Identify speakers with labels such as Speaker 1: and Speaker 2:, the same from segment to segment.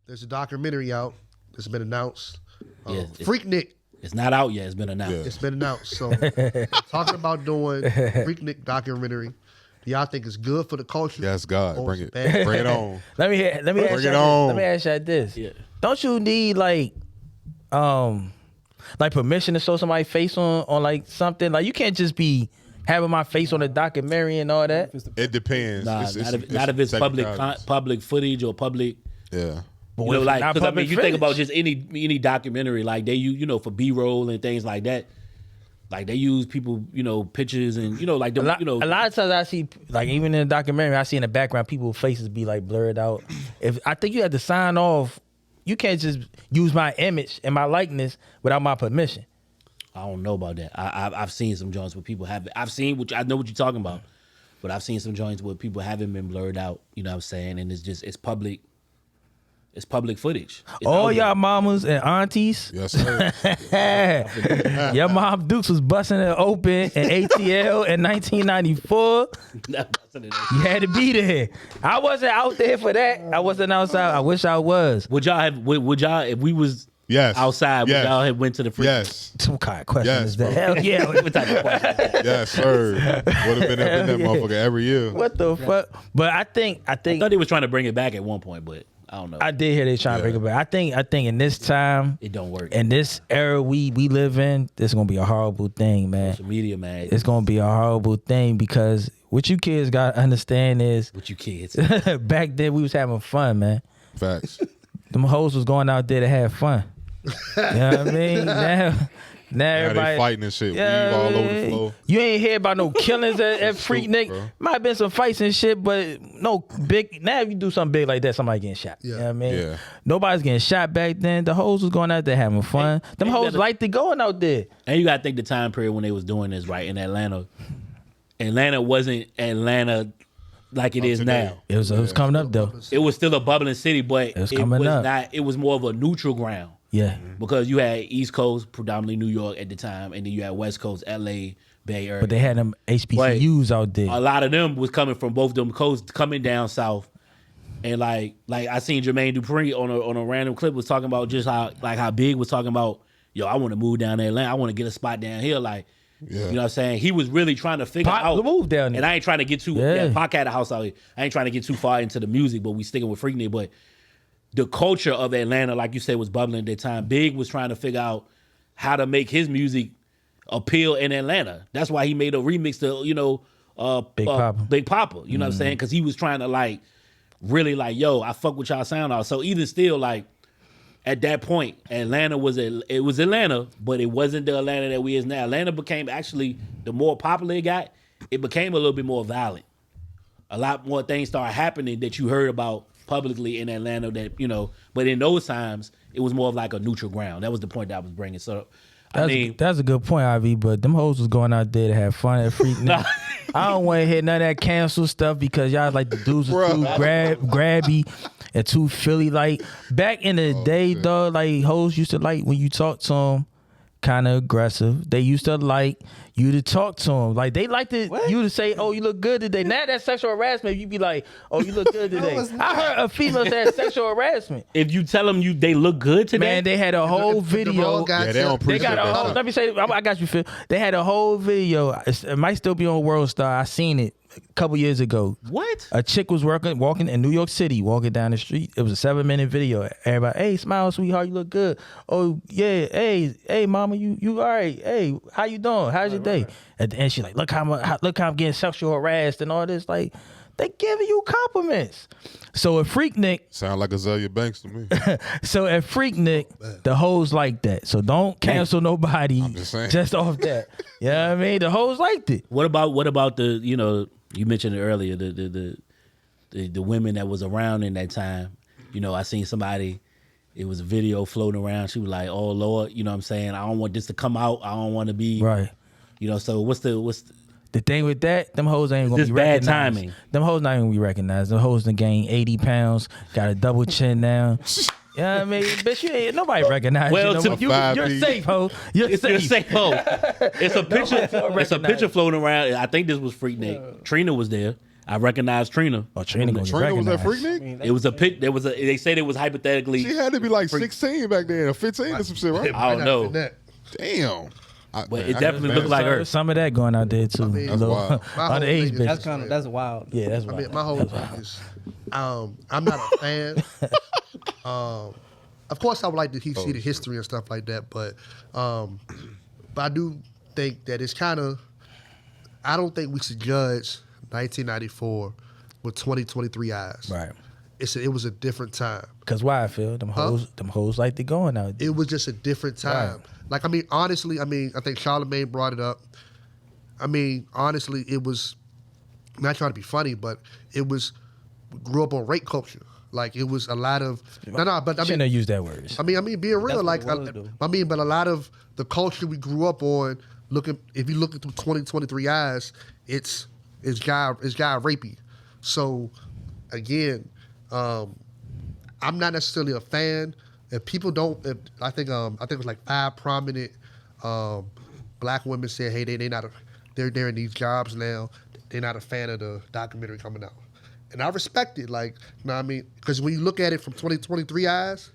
Speaker 1: There's a documentary out. It's been announced. FreakNik.
Speaker 2: It's not out yet. It's been announced.
Speaker 1: Yeah. It's been announced. So talking about doing FreakNik documentary. Do y'all think it's good for the culture?
Speaker 3: Yes, God, bring it. Bring it on.
Speaker 4: Let me ask you this.
Speaker 2: Yeah.
Speaker 4: Don't you need like permission to show somebody's face on like something? Like you can't just be having my face on a documentary and all that.
Speaker 3: It depends.
Speaker 2: Nah, not if it's public footage or public.
Speaker 3: Yeah.
Speaker 2: You know, like, because I mean, you think about just any documentary, like they use, you know, for B-roll and things like that. Like they use people, you know, pictures and you know, like them, you know.
Speaker 4: A lot of times I see, like even in the documentary, I see in the background people's faces be like blurred out. If I think you have to sign off, you can't just use my image and my likeness without my permission.
Speaker 2: I don't know about that. I've seen some joints where people have. I know what you're talking about, but I've seen some joints where people haven't been blurred out. You know what I'm saying? And it's public. It's public footage.
Speaker 4: All y'all mamas and aunties.
Speaker 3: Yes, sir.
Speaker 4: Your mom Dukes was busting it open in ATL in 1994. You had to be there. I wasn't out there for that. I wasn't outside. I wish I was.
Speaker 2: Would y'all if we was outside, would y'all have went to the free?
Speaker 3: Yes.
Speaker 4: What kind of question is that? Hell yeah.
Speaker 2: What type of question?
Speaker 3: Yes, sir. Would have been in that motherfucker every year.
Speaker 4: What the fuck? But I
Speaker 2: thought he was trying to bring it back at one point, but I don't know.
Speaker 4: I did hear they trying to bring it back. I think in this time,
Speaker 2: it don't work.
Speaker 4: In this era we live in, this is gonna be a horrible thing, man.
Speaker 2: Social media, man.
Speaker 4: It's gonna be a horrible thing because what you kids gotta understand is
Speaker 2: what you kids.
Speaker 4: Back then we was having fun, man.
Speaker 3: Facts.
Speaker 4: Them hoes was going out there to have fun. You know what I mean? Now everybody
Speaker 3: they fighting and shit. Weave all over the floor.
Speaker 4: You ain't hear about no killings at FreakNik. Might have been some fights and shit, but no big. Now if you do something big like that, somebody getting shot.
Speaker 1: Yeah.
Speaker 4: You know what I mean?
Speaker 3: Yeah.
Speaker 4: Nobody's getting shot back then. The hoes was going out there having fun. Them hoes liked it going out there.
Speaker 2: And you gotta think the time period when they was doing this, right? In Atlanta. Atlanta wasn't Atlanta like it is now.
Speaker 4: It was coming up though.
Speaker 2: It was still a bubbling city, but
Speaker 4: it was coming up.
Speaker 2: It was more of a neutral ground.
Speaker 4: Yeah.
Speaker 2: Because you had East Coast, predominantly New York at the time, and then you had West Coast, LA, Bay Area.
Speaker 4: But they had them HBCUs out there.
Speaker 2: A lot of them was coming from both them coasts, coming down south. And like I seen Jermaine Dupri on a random clip was talking about just how Big was talking about, yo, I want to move down to Atlanta. I want to get a spot down here. Like, you know what I'm saying? He was really trying to figure out.
Speaker 4: Move down there.
Speaker 2: And I ain't trying to get too, Pac had a house out here. I ain't trying to get too far into the music, but we sticking with FreakNik. But the culture of Atlanta, like you said, was bubbling at that time. Big was trying to figure out how to make his music appeal in Atlanta. That's why he made a remix to, Big Papa. You know what I'm saying? Because he was trying to like really like, yo, I fuck with y'all sound out. So even still, like at that point, Atlanta was Atlanta, but it wasn't the Atlanta that we is now. Atlanta became actually the more popular it got. It became a little bit more violent. A lot more things started happening that you heard about publicly in Atlanta that, but in those times, it was more of like a neutral ground. That was the point that I was bringing. So,
Speaker 4: that's a good point, Ivy, but them hoes was going out there to have fun at FreakNik. I don't want to hear none of that cancel stuff because y'all like the dudes was too grabby and too Philly. Like, back in the day, dog, like, hoes used to like when you talk to them kind of aggressive. They used to like you to talk to them. Like, they liked you to say, oh, you look good today. Now that's sexual harassment. You be like, oh, you look good today. I heard a female say sexual harassment.
Speaker 2: If you tell them they look good today?
Speaker 4: Man, they had a whole video.
Speaker 3: They don't appreciate that.
Speaker 4: Let me say, I got you, Phil. They had a whole video. It might still be on World Star. I seen it a couple years ago.
Speaker 2: What?
Speaker 4: A chick was walking in New York City, walking down the street. It was a 7-minute video. Everybody, hey, smile, sweetheart, you look good. Oh yeah, hey, mama, you all right? Hey, how you doing? How's your day? At the end, she's like, look how I'm getting sexual harassed and all this. Like, they giving you compliments. So at FreakNik,
Speaker 3: sound like Azalea Banks to me.
Speaker 4: So at FreakNik, the hoes like that. So don't cancel nobody just off that. You know what I mean? The hoes liked it.
Speaker 2: What about the, you mentioned it earlier, the women that was around in that time. I seen somebody, it was a video floating around. She was like, oh Lord, you know what I'm saying? I don't want this to come out. I don't want to be
Speaker 4: right.
Speaker 2: So what's
Speaker 4: the thing with that? Them hoes ain't gonna be
Speaker 2: recognized.
Speaker 4: Bad timing. Them hoes not gonna be recognized. Them hoes done gained 80 pounds, got a double chin now. You know what I mean? Bitch, you ain't nobody recognize you. You're safe, ho. You're
Speaker 2: safe, ho. It's a picture floating around. I think this was FreakNik. Trina was there. I recognized Trina.
Speaker 4: Oh, Trina gonna get
Speaker 3: Trina was at
Speaker 4: recognized.
Speaker 3: FreakNik?
Speaker 2: It was a pic. They said it was hypothetically.
Speaker 3: She had to be like 16 back then, or 15 or some shit, right?
Speaker 2: I don't know.
Speaker 3: Damn.
Speaker 2: But it definitely looked like her.
Speaker 4: Some of that going out there too.
Speaker 1: mean,
Speaker 3: That's wild.
Speaker 4: Underage bitches.
Speaker 5: That's wild.
Speaker 4: Yeah, that's
Speaker 1: I
Speaker 4: wild.
Speaker 1: mean, my whole thing is, I'm not a fan. Of course, I would like to see the history and stuff like that, but I do think that it's kind of. I don't think we should judge 1994 with 2023 eyes.
Speaker 4: Right.
Speaker 1: It was a different time.
Speaker 4: Cause why I feel them hoes like to going out.
Speaker 1: It was just a different time.
Speaker 4: Right.
Speaker 1: Like, I mean, honestly, I think Charlamagne brought it up. I mean, honestly, it was, I'm not trying to be funny, but it was, we grew up on rape culture. Like, it was a lot of, but I
Speaker 4: Shouldn't
Speaker 1: mean,
Speaker 4: have used that word.
Speaker 1: I mean, being real,
Speaker 5: what
Speaker 1: like,
Speaker 5: it was, though.
Speaker 1: but a lot of the culture we grew up on, if you look through 2023 eyes, it's guy rapey. So, again, I'm not necessarily a fan. If people don't, I think it was like 5 prominent black women said, hey, they're in these jobs now. They're not a fan of the documentary coming out, and I respect it. Like, you know what I mean? Because when you look at it from 2023 eyes,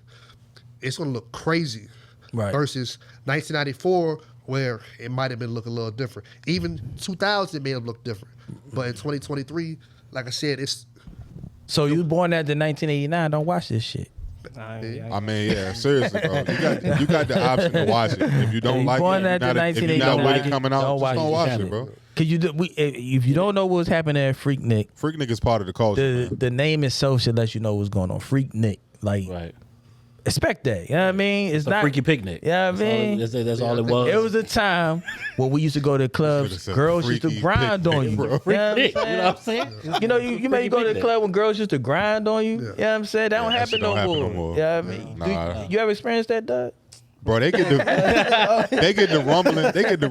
Speaker 1: it's gonna look crazy,
Speaker 4: Right.
Speaker 1: versus 1994, where it might have been looking a little different. Even 2000 may have looked different, but in 2023, like I said, it's.
Speaker 4: So you was born after 1989? Don't watch this shit.
Speaker 3: I mean, yeah, seriously, bro. You got the option to watch it. If you don't like
Speaker 4: born
Speaker 3: it,
Speaker 4: after
Speaker 3: if you're
Speaker 4: 1989,
Speaker 3: not with it coming out,
Speaker 4: don't
Speaker 3: just
Speaker 4: watch
Speaker 3: don't
Speaker 4: it.
Speaker 3: watch it, bro.
Speaker 4: Cause if you don't know what's happening at FreakNik,
Speaker 3: FreakNik is part of the culture. man.
Speaker 4: the name itself should let you know what's going on. FreakNik, like
Speaker 2: Right.
Speaker 4: expect that. You know what I mean? It's
Speaker 2: A
Speaker 4: not
Speaker 2: freaky picnic.
Speaker 4: You know what I mean?
Speaker 2: That's all it was.
Speaker 4: It was a time when we used to go to
Speaker 3: Should've
Speaker 4: clubs.
Speaker 3: said
Speaker 4: Girls used to
Speaker 3: freaky
Speaker 4: grind on you.
Speaker 3: picnic, bro.
Speaker 4: You know what I'm
Speaker 2: Freak Nick,
Speaker 4: saying?
Speaker 2: you know what I'm saying?
Speaker 4: You know, you may go to the
Speaker 2: picnic.
Speaker 4: club when girls used to grind on you. You know what I'm saying? That don't
Speaker 3: that
Speaker 4: happen
Speaker 3: shit don't
Speaker 4: no
Speaker 3: happen
Speaker 4: more.
Speaker 3: no more.
Speaker 4: You know what I mean?
Speaker 3: Nah.
Speaker 4: You ever experienced that, Doug?
Speaker 3: Bro, they get the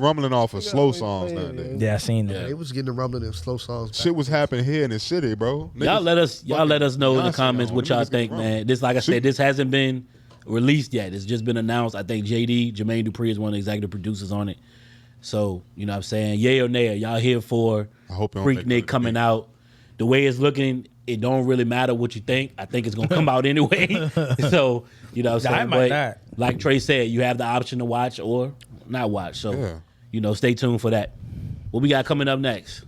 Speaker 3: rumbling off of slow songs nowadays.
Speaker 4: Yeah, I seen that.
Speaker 1: They was getting the rumbling in slow songs.
Speaker 3: Shit was happening here in the city, bro.
Speaker 2: Y'all let us know in the
Speaker 3: Beyonce
Speaker 2: comments
Speaker 3: on.
Speaker 2: what
Speaker 3: Them
Speaker 2: y'all
Speaker 3: niggas
Speaker 2: think,
Speaker 3: get
Speaker 2: man. This, like I said, this hasn't been released yet. It's just been announced. I think Jermaine Dupri is one of the executive producers on it. So, you know what I'm saying? Yay or nay, y'all here for
Speaker 3: I hope it don't make
Speaker 2: FreakNik
Speaker 3: money.
Speaker 2: coming out. The way it's looking, it don't really matter what you think. I think it's going to come out anyway. So, you know what I'm
Speaker 4: Nah,
Speaker 2: saying?
Speaker 4: it might
Speaker 2: But
Speaker 4: not.
Speaker 2: like Trey said, you have the option to watch or not watch. So,
Speaker 3: Yeah.
Speaker 2: you know, stay tuned for that. What we got coming up next?